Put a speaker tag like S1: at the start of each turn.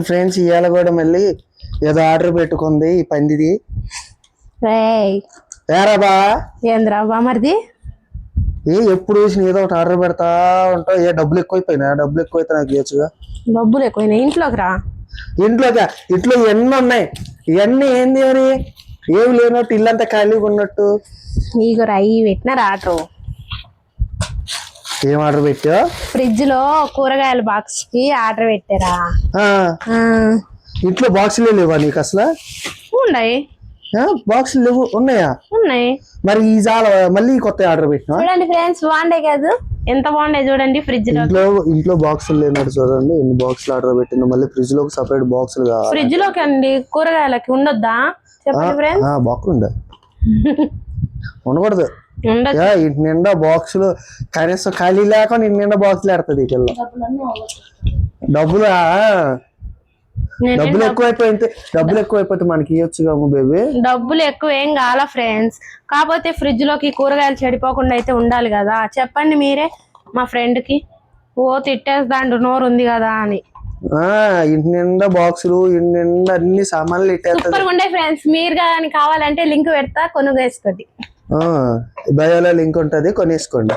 S1: Friends ఇవాళ కూడా మళ్ళీ ఏదో ఆర్డర్ పెట్టుకుంది ఈ పందిది. ఏరా బా
S2: ఏంద్రా బామర్ది
S1: ఎప్పుడు చూసిన ఏదో ఒకటి ఆర్డర్ పెడతా ఉంటావు. డబ్బులు ఎక్కువైపోయినా? డబ్బులు ఎక్కువైతే నాకు ఇవ్వచ్చుగా.
S2: డబ్బులు ఎక్కువైనా ఇంట్లోకి రా.
S1: ఇంట్లో ఎన్ని ఉన్నాయి? ఇవన్నీ ఏంది అని ఏమి లేనట్టు ఇల్లంతా ఖాళీగా ఉన్నట్టు.
S2: నీకు రయ్యి పెట్టినారు ఆర్డర్.
S1: ఏం ఆర్డర్ పెట్టా?
S2: ఫ్రిడ్జ్ లో కూరగాయల బాక్స్ కి ఆర్డర్ పెట్టారా?
S1: ఇంట్లో బాక్సులే లేవా నీకు అసలు?
S2: ఉన్నాయి
S1: బాక్సులు లేవు. ఉన్నాయా?
S2: ఉన్నాయి.
S1: మరి ఈ జాల మళ్ళీ కొత్త ఆర్డర్ పెట్టినా?
S2: చూడండి ఫ్రెండ్స్, బాగుండే కాదు? ఎంత బాగుండే చూడండి. ఫ్రిడ్జ్
S1: ఇంట్లో బాక్సులు లేనట్టు చూడండి ఎన్ని బాక్సులు ఆర్డర్ పెట్టిందో. మళ్ళీ ఫ్రిడ్జ్ లో సపరేట్ బాక్సులు కావాలి.
S2: ఫ్రిడ్జ్ లోకి అండి కూరగాయలకి ఉండొద్దా చెప్పండి ఫ్రెండ్స్?
S1: బాక్స్ ఉండకూడదు. ఇంటి నిండా బాక్సులు కనీసం ఖాళీ లేకుండా ఇంటి నిండా బాక్సులు ఎడుతుంది వీటిల్లో. డబ్బులు ఎక్కువైపోతే మనకి ఇవ్వచ్చుగా బేబీ.
S2: డబ్బులు ఎక్కువ ఏం కావాలా ఫ్రెండ్స్, కాకపోతే ఫ్రిడ్జ్ లోకి కూరగాయలు చెడిపోకుండా అయితే ఉండాలి కదా. చెప్పండి మీరే మా ఫ్రెండ్ కి. తిట్టేస్తాండు నోరు ఉంది కదా అని.
S1: ఇంటి నిండా బాక్సులు, ఇంటి నిండా అన్ని సామాన్లు
S2: సూపర్ ఉండే ఫ్రెండ్స్. మీరు కానీ కావాలంటే లింక్ పెడతా, కొనుగోసుకోండి.
S1: బయోలో లింక్ ఉంటది, కొనేసుకోండి.